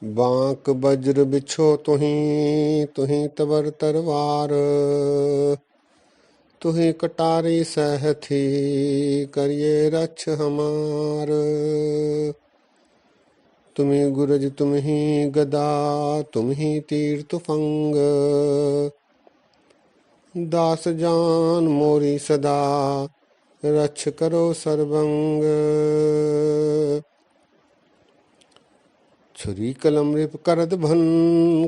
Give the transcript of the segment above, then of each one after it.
बांक बज्र बिछो तुहीं तुहीं तबर तरवार, तुहीं कटारी सहथी करिए रक्ष हमार। तुम्ही गुरज तुम्ही गदा तुम्ही तीर तुफंग, दास जान मोरी सदा रक्ष करो सर्वंग। छुरी कलम रिप करद भन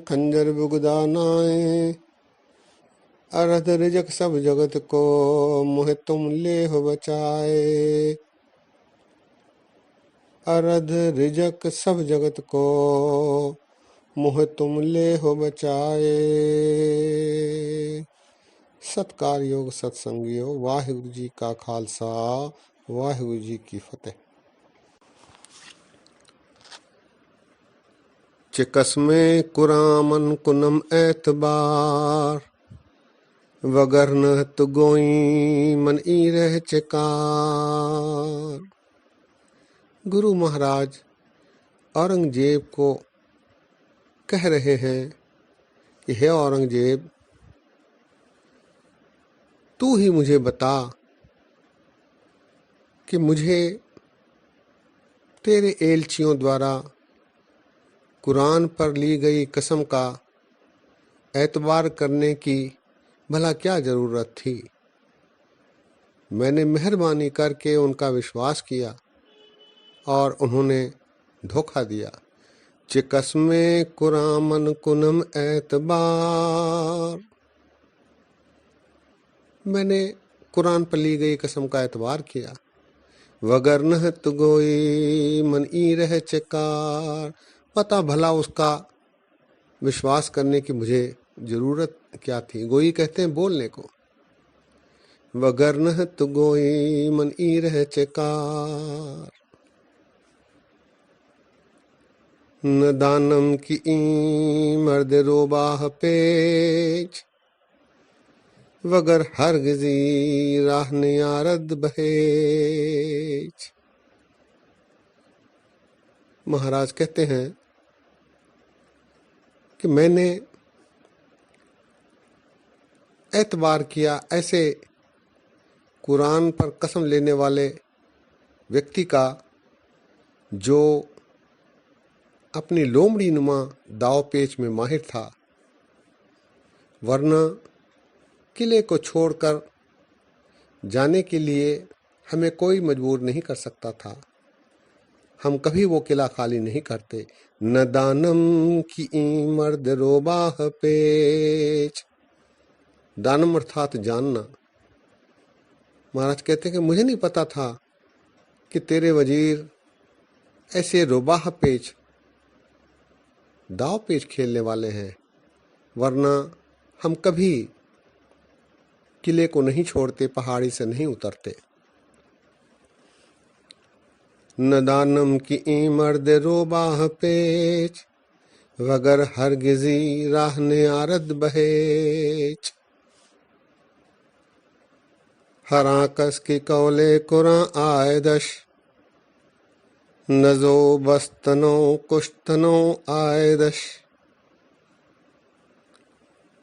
खंजर बुगदा नाए, अरध रिजक सब जगत को मोह तुम लेह बचाए। अरध रिजक सब जगत को मोह तुम लेह बचाए। सत्कार योग सत्संगियो, वाहिगुरु जी का खालसा वाहिगुरु जी की फतेह। चिकस्मे कुरामन कुनम एतबार, वगर न तु गोई मन ई रह चिकार। गुरु महाराज औरंगजेब को कह रहे हैं कि हे औरंगजेब, तू ही मुझे बता कि मुझे तेरे एलचियों द्वारा कुरान पर ली गई कसम का एतबार करने की भला क्या जरूरत थी। मैंने मेहरबानी करके उनका विश्वास किया और उन्होंने धोखा दिया। चिकस्मे कुरामन कुनम एतबार, मैंने कुरान पर ली गई कसम का एतबार किया। वगर न तु गोई मन ई रह चिकार, पता भला उसका विश्वास करने की मुझे जरूरत क्या थी। गोई कहते हैं बोलने को। वगर न तु गोई मन ई रह चिकार, न दानम की ई मर्द रोबाह पेच, वगर हरगिजी राह नियारद बहेच। महाराज कहते हैं कि मैंने एतबार किया ऐसे कुरान पर कसम लेने वाले व्यक्ति का जो अपनी लोमड़ी नुमा दाव पेच में माहिर था, वरना किले को छोड़कर जाने के लिए हमें कोई मजबूर नहीं कर सकता था। हम कभी वो किला खाली नहीं करते। न दानम की मर्द रोबाह पेच, दानम अर्थात जानना। महाराज कहते हैं कि मुझे नहीं पता था कि तेरे वजीर ऐसे रोबाह पेच दाव पेच खेलने वाले हैं, वरना हम कभी किले को नहीं छोड़ते, पहाड़ी से नहीं उतरते। न दानम की ई मर्द रोबाह पेच, वगर हरगिजी राह नियारद बहेच। हराकस की कौले कुरां आयदश, नजो बस्तनो कुश्तनो आयदश।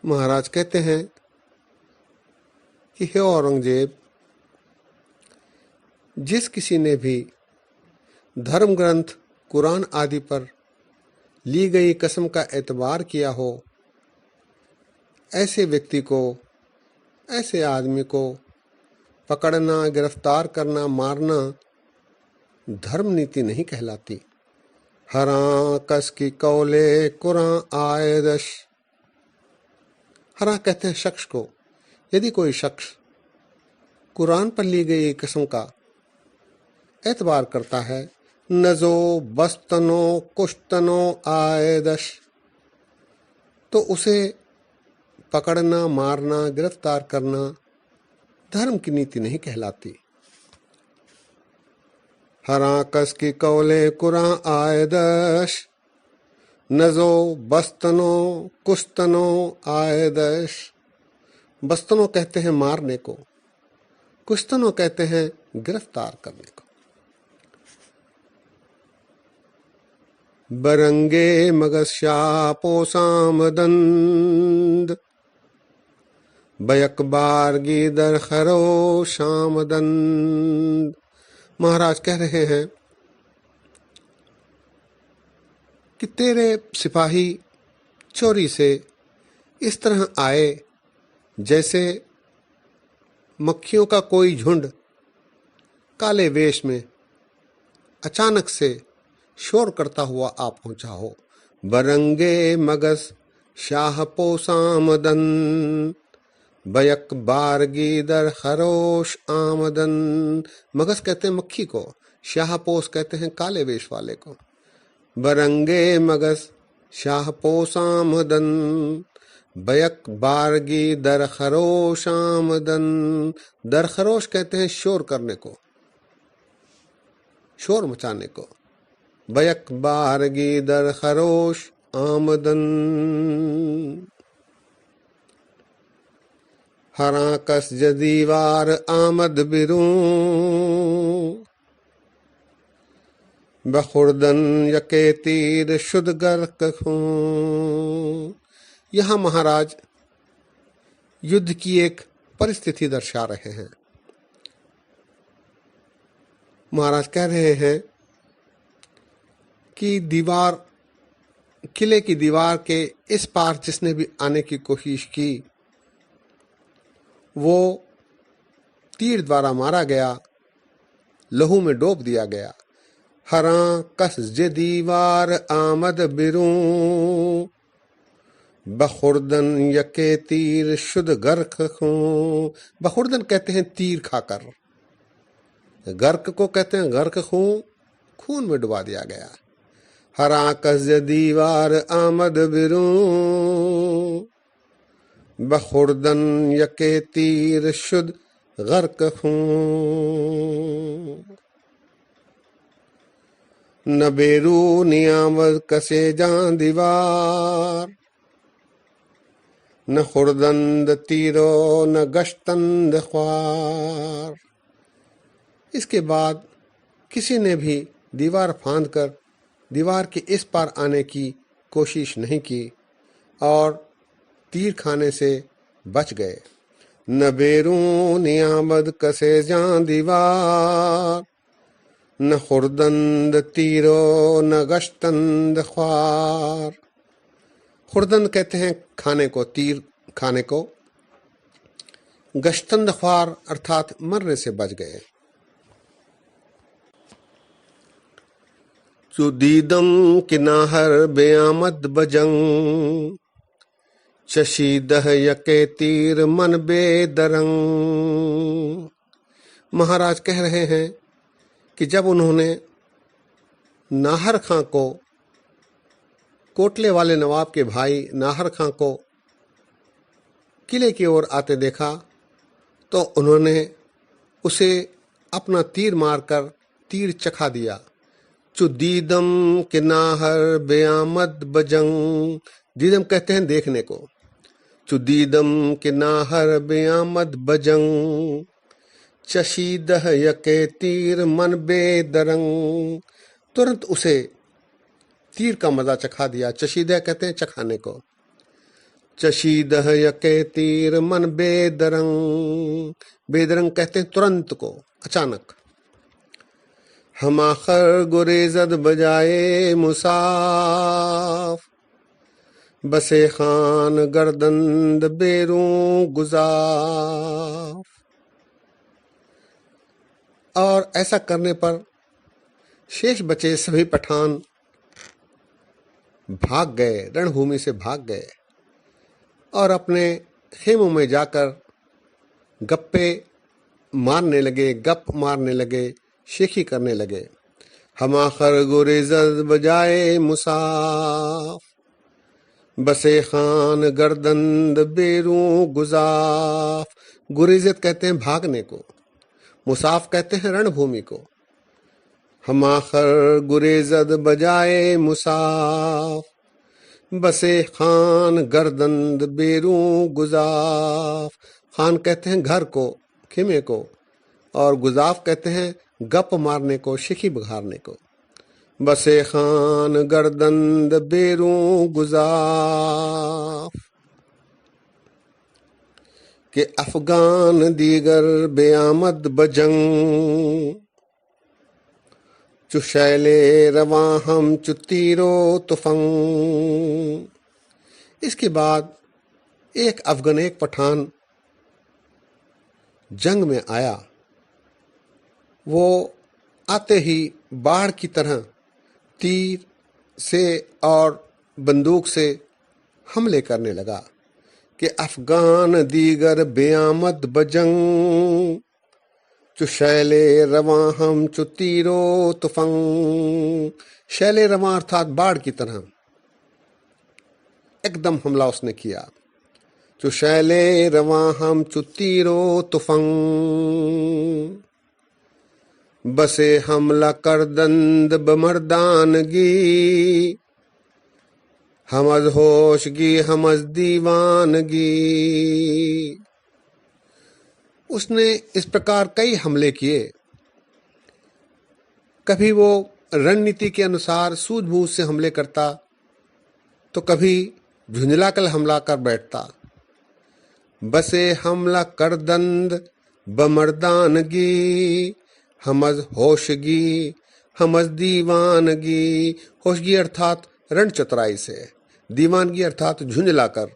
महाराज कहते हैं कि हे औरंगजेब, जिस किसी ने भी धर्म ग्रंथ कुरान आदि पर ली गई कसम का एतबार किया हो, ऐसे व्यक्ति को, ऐसे आदमी को पकड़ना, गिरफ्तार करना, मारना धर्म नीति नहीं कहलाती। हरा कस की कौले कुरान आयदश। हरा कहते हैं शख्स को। यदि कोई शख्स कुरान पर ली गई कसम का एतबार करता है, नजो बस्तनो कुश्तनो आयदश, तो उसे पकड़ना, मारना, गिरफ्तार करना धर्म की नीति नहीं कहलाती। हराकस की कौले कुरान आयदश, नजो बस्तनो कुश्तनो आयदश। बस्तनो कहते हैं मारने को, कुश्तनो कहते हैं गिरफ्तार करने को। बरंगे मगस्यापोसामदंद बयक बारगी दर खरो शामदंद। महाराज कह रहे हैं कि तेरे सिपाही चोरी से इस तरह आए जैसे मक्खियों का कोई झुंड काले वेश में अचानक से शोर करता हुआ आ पहुंचा हो। बरंगे मगस शाहपोसामदन बयक बारगी दर खरोश आमदन। मगस कहते हैं मक्खी को, शाहपोश कहते हैं काले वेश वाले को। बरंगे मगस शाहपोसामदन बयक बारगी दर खरोश आमदन। दर खरोश कहते हैं शोर करने को, शोर मचाने को। बयक बारगी दर खरोश आमदन। हरा कस जदीवार आमद बिरूं बखुर्दन यके तीर शुद्ध गर्क खूं। यहाँ महाराज युद्ध की एक परिस्थिति दर्शा रहे हैं। महाराज कह रहे हैं कि दीवार, किले की दीवार के इस पार जिसने भी आने की कोशिश की वो तीर द्वारा मारा गया, लहू में डूब दिया गया। हरा कस जे दीवार आमद बिरूं बखुर्दन यके तीर शुद्ध गर्क खूं। बखुर्दन कहते हैं तीर खाकर, गर्क को कहते हैं गर्क खूं, खून में डुबा दिया गया। हरा कस दीवार आमद बिरूं बखुर्दन यके तीर शुद्ध गर्क खूं। न बेरू नियामत कसे जान दीवार न खुर्दंद तीरो न गश्तंद ख्वार। इसके बाद किसी ने भी दीवार फांद कर दीवार के इस पार आने की कोशिश नहीं की और तीर खाने से बच गए। न बेरू नियामद कसे जान दीवार न खुर्दंद तीरो न गश्तंद ख्वार। खुर्दंद कहते हैं खाने को, तीर खाने को। गश्तंद ख्वार अर्थात मरने से बच गए। चुदीदम किनाहर बेआमद बजंग चशीदह यके तीर मन बेदरंग। महाराज कह रहे हैं कि जब उन्होंने नाहर खां को, कोटले वाले नवाब के भाई नाहर खां को किले की ओर आते देखा तो उन्होंने उसे अपना तीर मारकर तीर चखा दिया। चुदीदम के नाहर बेआमद बजंग। दीदम कहते हैं देखने को। चुदीदम के नाहर बेआमद बजंग चशीदह यके तीर मन बेदरंग। तुरंत उसे तीर का मजा चखा दिया। चशीदह कहते हैं चखाने को। चशीदह यके तीर मन बेदरंग। बेदरंग कहते हैं तुरंत को, अचानक। हम आखर गुरेजद बजाए मुसाफ बसे खान गर्दंद बेरूं गुजाफ। और ऐसा करने पर शेष बचे सभी पठान भाग गए, रणभूमि से भाग गए और अपने खेमों में जाकर गप्पे मारने लगे, गप मारने लगे, शेखी करने लगे। हम आखर गुरेजद बजाए मुसाफ बसे खान गर्दंद बेरूं गुजाफ। गुरेजत कहते हैं भागने को, मुसाफ कहते हैं रणभूमि को। हम आखर गुरेजद बजाए मुसाफ बसे खान गर्दंद बेरूं गुजाफ। खान कहते हैं घर को, खेमे को, और गुजाफ कहते हैं गप मारने को, शिखी बघारने को। बसे खान गर्दंद बेरूं गुजाफ के अफगान दीगर बेआमद बजंग चु शैले रवा हम चु तीरो तुफंग। इसके बाद एक अफगान एक पठान जंग में आया। वो आते ही बाढ़ की तरह तीर से और बंदूक से हमले करने लगा कि अफगान दीगर बेआमद बजंग चु शैले रवा हम चु तीरो तुफंग। शैले रवा अर्थात बाढ़ की तरह एकदम हमला उसने किया। चु शैले रवा हम चु तीरो तुफंग बसे हमला करदंद बमर्दानगी हमज होशगी हमज दीवानगी। उसने इस प्रकार कई हमले किए। कभी वो रणनीति के अनुसार सूझबूझ से हमले करता तो कभी झुंझलाकर हमला कर बैठता। बसे हमला करदंद बमर्दानगी हमज होशगी हमज दीवानगी। होशगी अर्थात रण चतुराई से, दीवानगी अर्थात झुंझलाकर।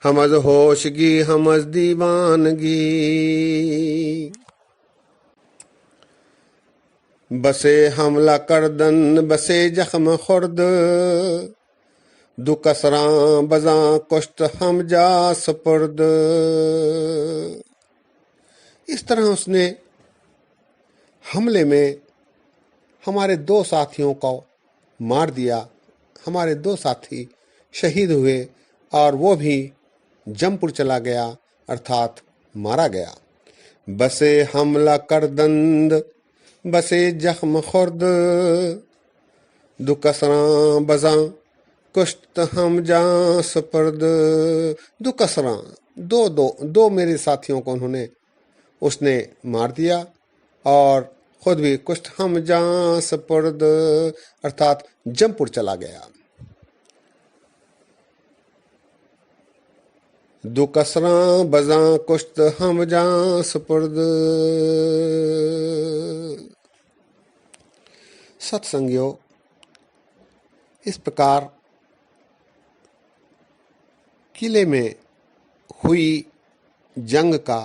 हमज होशगी हमज दीवानगी बसे हमला करदन बसे जख्म खुर्द दुकसरा बजा कुश्त हम जा सपुर्द। इस तरह उसने हमले में हमारे 2 साथियों को मार दिया। हमारे 2 साथी शहीद हुए और वो भी जमपुर चला गया अर्थात मारा गया। बसे हमला करदंद बसे जख्म खुर्द दुकसरा बजा कुश्त हम जा सपर्द। दुकसरा दो मेरे साथियों को उसने मार दिया और खुद भी कुश्त हम जा सपर्द अर्थात जमपुर चला गया। दुकसरा बजा कुश्त हम जा सपर्द। सत्संगियों, इस प्रकार किले में हुई जंग का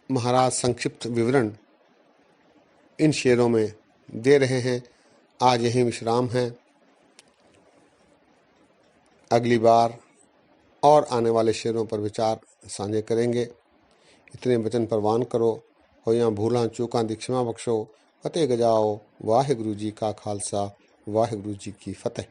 महाराज संक्षिप्त विवरण इन शेरों में दे रहे हैं। आज यही विश्राम है। अगली बार और आने वाले शेरों पर विचार साझे करेंगे। इतने वचन परवान करो होइयां भूलां चूकां दी क्षमा बख्शो। फतेह गजाओ। वाहिगुरु जी का खालसा वाहिगुरु जी की फतेह।